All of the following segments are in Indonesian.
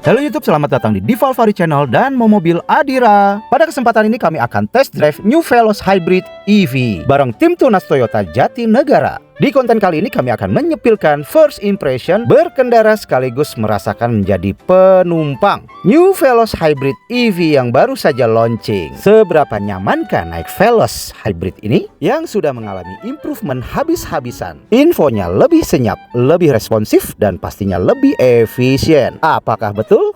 Halo YouTube, selamat datang di Divalvari Channel dan Momobil Adira. Pada kesempatan ini kami akan test drive New Veloz Hybrid EV bareng tim Tunas Toyota Jatinegara. Di konten kali ini kami akan menyepilkan first impression berkendara sekaligus merasakan menjadi penumpang New Veloz Hybrid EV yang baru saja launching. Seberapa nyamankah naik Veloz Hybrid ini yang sudah mengalami improvement habis-habisan? Infonya lebih senyap, lebih responsif, dan pastinya lebih efisien. Apakah betul?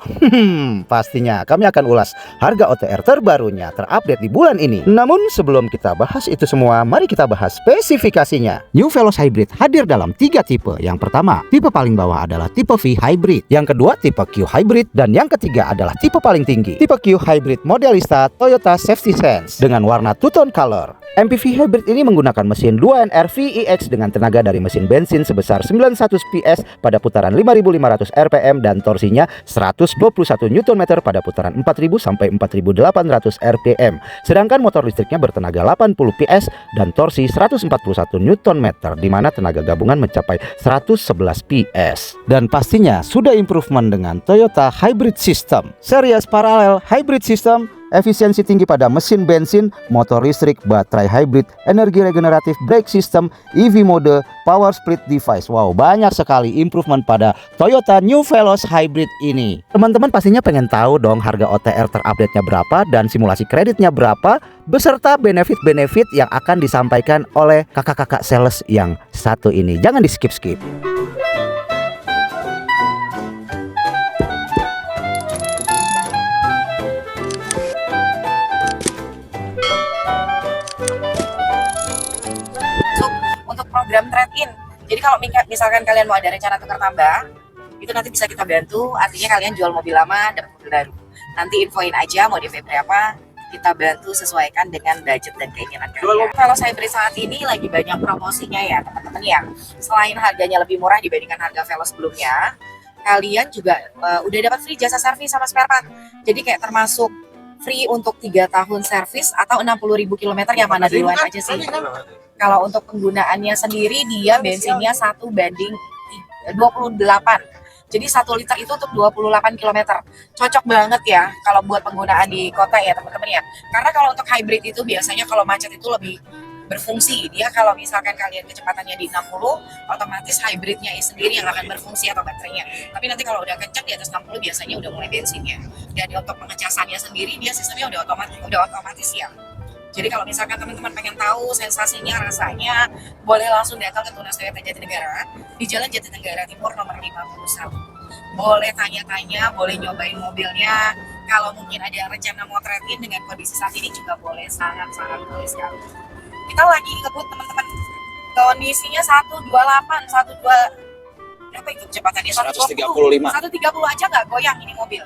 Pastinya kami akan ulas harga OTR terbarunya terupdate di bulan ini. Namun sebelum kita bahas itu semua, mari kita bahas spesifikasinya. New Veloz Hybrid hadir dalam 3 tipe. Yang pertama, tipe paling bawah adalah tipe V Hybrid. Yang kedua, tipe Q Hybrid. Dan yang ketiga adalah tipe paling tinggi, tipe Q Hybrid Modelista Toyota Safety Sense dengan warna two-tone color. MPV Hybrid ini menggunakan mesin 2NR VEX dengan tenaga dari mesin bensin sebesar 91 PS pada putaran 5.500 RPM dan torsinya 121 Nm pada putaran 4.000 sampai 4.800 RPM. Sedangkan motor listriknya bertenaga 80 PS dan torsi 141 Nm, di mana tenaga gabungan mencapai 111 PS. Dan pastinya sudah improvement dengan Toyota Hybrid System, series paralel Hybrid System, efisiensi tinggi pada mesin bensin, motor listrik, baterai hybrid, energi regeneratif, brake system, EV mode, power split device. Wow, banyak sekali improvement pada Toyota New Veloz Hybrid ini. Teman-teman pastinya pengen tahu dong harga OTR terupdate-nya berapa dan simulasi kreditnya berapa, beserta benefit-benefit yang akan disampaikan oleh kakak-kakak sales yang satu ini. Jangan di skip-skip. Program trade-in. Jadi kalau misalkan kalian mau ada rencana tukar tambah, itu nanti bisa kita bantu. Artinya kalian jual mobil lama dapat mobil baru. Nanti infoin aja mau DP berapa, kita bantu sesuaikan dengan budget dan keinginan kalian. Kalau Hybrid saat ini lagi banyak promosinya ya teman-teman ya. Selain harganya lebih murah dibandingkan harga Veloz sebelumnya, kalian juga udah dapat free jasa servis sama spare part. Jadi kayak termasuk free untuk 3 tahun servis atau 60.000 km, yang mana duluan aja sih. Kalau untuk penggunaannya sendiri dia bensinnya 1:28. Jadi 1 liter itu untuk 28 km. Cocok banget ya kalau buat penggunaan di kota ya teman-teman ya. Karena kalau untuk hybrid itu biasanya kalau macet itu lebih berfungsi. Dia kalau misalkan kalian kecepatannya di 60, otomatis hybridnya sendiri yang akan berfungsi atau baterainya. Tapi nanti kalau udah kencang di atas 60 biasanya udah mulai bensinnya. Dan untuk pengecasannya sendiri dia sistemnya udah otomatis ya. Jadi kalau misalkan teman-teman pengen tahu sensasinya, rasanya, boleh langsung datang ke Tunas Toyota Jatinegara di Jalan Jatinegara Timur nomor 51. Boleh tanya-tanya, boleh nyobain mobilnya. Kalau mungkin ada rencana mau trade-in dengan kondisi saat ini juga boleh, sangat-sangat boleh sekali. Kita lagi ngebut teman-teman. Kondisinya 128, 12 berapa itu kecepatannya? 135. 130 aja nggak goyang ini mobil.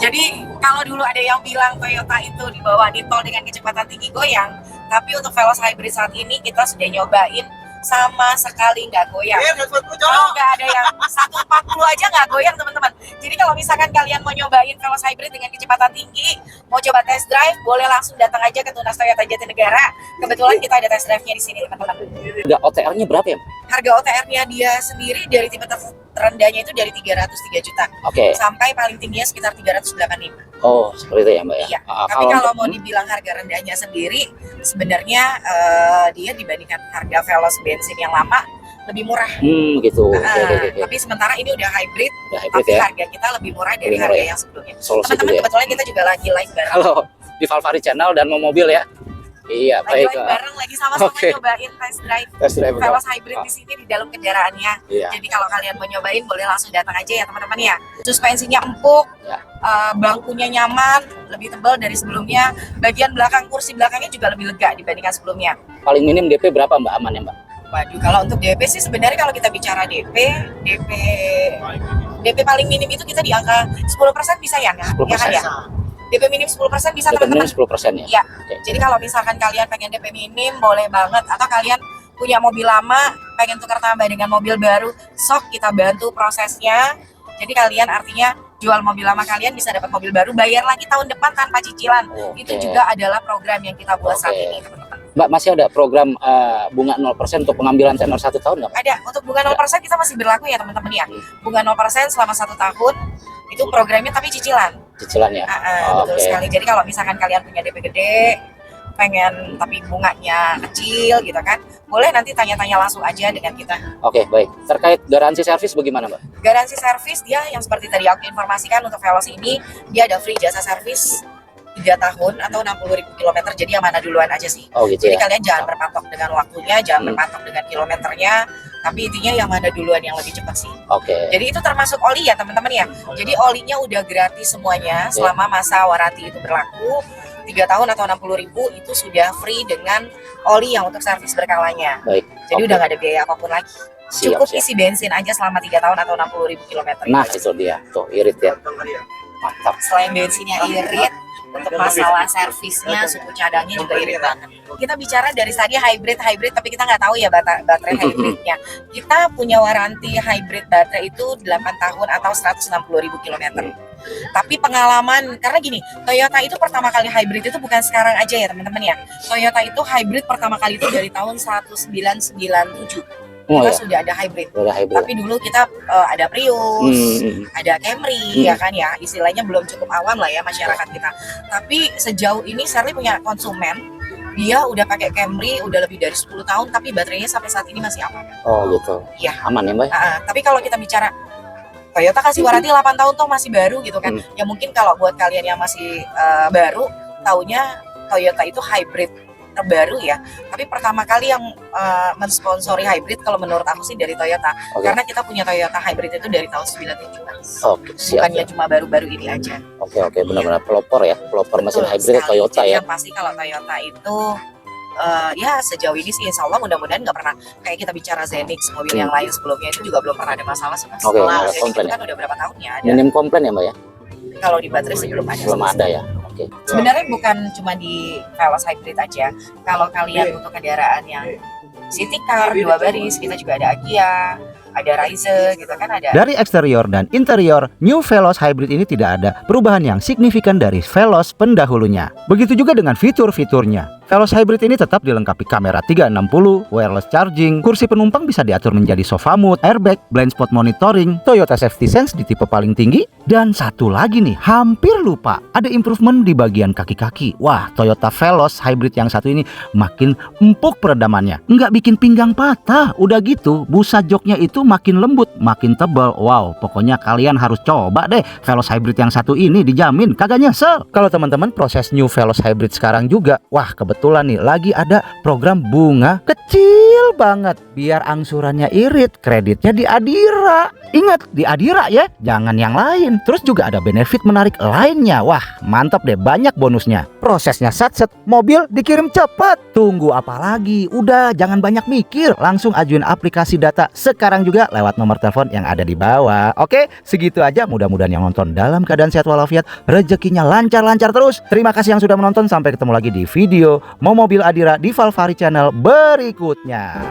Jadi kalau dulu ada yang bilang Toyota itu dibawa di tol dengan kecepatan tinggi goyang, tapi untuk Veloz Hybrid saat ini kita sudah nyobain sama sekali nggak goyang. Kalau nggak ada yang 140 aja nggak goyang teman-teman. Jadi kalau misalkan kalian mau nyobain Veloz Hybrid dengan kecepatan tinggi, mau coba test drive, boleh langsung datang aja ke Tunas Toyota Jatinegara. Kebetulan kita ada test drive-nya di sini teman-teman. Harga OTR-nya berapa ya? Harga OTR-nya dia sendiri dari tipe terendahnya itu dari 303 juta. Oke. Sampai paling tingginya sekitar 385. Oh, seperti itu ya Mbak ya? Iya, tapi kalau mau dibilang harga rendahnya sendiri, sebenarnya dia dibandingkan harga Veloz bensin yang lama lebih murah. Gitu. Tapi sementara ini udah hybrid, hybrid tapi ya? harga kita lebih murah dari harga yang sebelumnya. Teman-teman Ya? kebetulan kita juga lagi live bareng. Halo, di Valvari Channel dan Momobil ya? Iya, lagi baik. live bareng, lagi sama-sama nyobain test drive Veloz Hybrid di sini di dalam kendaraannya. Iya. Jadi kalau kalian mau nyobain boleh langsung datang aja ya teman-teman ya. Suspensinya empuk, Ya. bangkunya nyaman, lebih tebal dari sebelumnya. Bagian belakang kursi belakangnya juga lebih lega dibandingkan sebelumnya. Paling minim DP berapa Mbak, aman ya Mbak? Waduh, kalau untuk DP sih sebenarnya kalau kita bicara DP paling minim itu kita di angka 10% bisa ya nggak? 10%. Ya kan ya? DP minim 10% bisa DP minim teman-teman. 10% ya? Ya. Oke. Jadi kalau misalkan kalian pengen DP minim boleh banget, atau kalian punya mobil lama pengen tukar tambah dengan mobil baru, sok kita bantu prosesnya. Jadi kalian artinya jual mobil lama kalian bisa dapat mobil baru, bayar lagi tahun depan tanpa cicilan. Oke. Itu juga adalah program yang kita buat saat ini teman-teman. Mbak, masih ada program bunga 0% untuk pengambilan tenor 1 tahun nggak, Mbak? Ada, untuk bunga 0% kita masih berlaku ya teman-teman ya. Bunga 0% selama 1 tahun, itu programnya tapi cicilan. Cicilan ya? Betul sekali. Jadi kalau misalkan kalian punya DP gede, pengen tapi bunganya kecil gitu kan, boleh nanti tanya-tanya langsung aja dengan kita. Oke, baik. Terkait garansi servis bagaimana, Mbak? Garansi servis dia yang seperti tadi aku informasikan, untuk Veloz ini dia ada free jasa servis 3 tahun atau 60.000 kilometer. Jadi yang mana duluan aja sih. Oh gitu Jadi ya. kalian jangan berpatok dengan waktunya, jangan berpatok dengan kilometernya, tapi intinya yang mana duluan yang lebih cepat sih. Oke. Jadi itu termasuk oli ya teman-teman ya. Jadi olinya udah gratis semuanya selama masa waranti itu berlaku. 3 tahun atau 60.000 itu sudah free dengan oli yang untuk servis berkalanya. Baik. Jadi Oke. udah gak ada biaya apapun lagi. Siap, Cukup siap. isi bensin aja selama 3 tahun atau 60.000 kilometer. Nah, itu dia. Tuh, irit ya. Mantap. Selain bensinnya irit, untuk masalah servisnya, suku cadangnya juga irit banget. Kita bicara dari tadi hybrid, tapi kita nggak tahu ya baterai hybridnya. Kita punya waranti hybrid baterai itu 8 tahun atau 160.000 kilometer. Tapi pengalaman, karena gini, Toyota itu pertama kali hybrid itu bukan sekarang aja ya teman-teman ya. Toyota itu hybrid pertama kali itu dari tahun 1997. Oh Kita ya, sudah ada hybrid. udah hybrid. Tapi dulu kita ada Prius, ada Camry ya kan ya, istilahnya belum cukup awam lah ya masyarakat kita. Tapi sejauh ini Sherly punya konsumen, dia udah pakai Camry udah lebih dari 10 tahun tapi baterainya sampai saat ini masih aman. Oh gitu. Iya. Aman ya, Mbak? Tapi kalau kita bicara Toyota kasih waranti 8 tahun toh masih baru gitu kan. Ya mungkin kalau buat kalian yang masih baru, taunya Toyota itu hybrid terbaru ya. Tapi pertama kali yang mensponsori hybrid kalau menurut aku sih dari Toyota. Oke. Karena kita punya Toyota hybrid itu dari tahun 97. Oke, siap. Bukannya cuma baru-baru ini aja. Oke, benar-benar pelopor ya. Pelopor mesin Betul hybrid sekali. Toyota Jadi ya. yang pasti kalau Toyota itu ya sejauh ini sih insya Allah mudah-mudahan nggak pernah kayak kita bicara Zenix, mobil yang lain sebelumnya itu juga belum pernah ada masalah sih Mas. Oke, Setelah nggak ada Zenix komplain itu kan udah berapa tahun ya ada. Minim komplain ya, Mbak ya? Kalau di baterai sih belum ada. Belum ada ya. Oke. Sebenarnya bukan cuma di Veloz hybrid aja. Kalau kalian untuk kendaraan yang city car 2 baris, kita juga ada Agia, ada Rise gitu kan, ada. Dari eksterior dan interior, New Veloz Hybrid ini tidak ada perubahan yang signifikan dari Veloz pendahulunya. Begitu juga dengan fitur-fiturnya. Veloz Hybrid ini tetap dilengkapi kamera 360, wireless charging, kursi penumpang bisa diatur menjadi sofa mode, airbag, blind spot monitoring, Toyota Safety Sense di tipe paling tinggi, dan satu lagi nih, hampir lupa, ada improvement di bagian kaki-kaki. Wah, Toyota Veloz Hybrid yang satu ini makin empuk peredamannya, nggak bikin pinggang patah. Udah gitu, busa joknya itu makin lembut, makin tebal. Wow, pokoknya kalian harus coba deh Veloz Hybrid yang satu ini, dijamin kagak nyesel. Kalau teman-teman proses New Veloz Hybrid sekarang juga, wah kebetulan nih lagi ada program bunga kecil banget biar angsurannya irit, kreditnya di Adira. Ingat, di Adira ya, jangan yang lain. Terus juga ada benefit menarik lainnya. Wah, mantap deh, banyak bonusnya. Prosesnya sat-set, mobil dikirim cepat. Tunggu apa lagi? Udah, jangan banyak mikir. Langsung ajuin aplikasi data sekarang juga lewat nomor telepon yang ada di bawah. Oke, segitu aja. Mudah-mudahan yang nonton dalam keadaan sehat walafiat, rezekinya lancar-lancar terus. Terima kasih yang sudah menonton. Sampai ketemu lagi di video Momobil Adira di Valvari Channel berikutnya.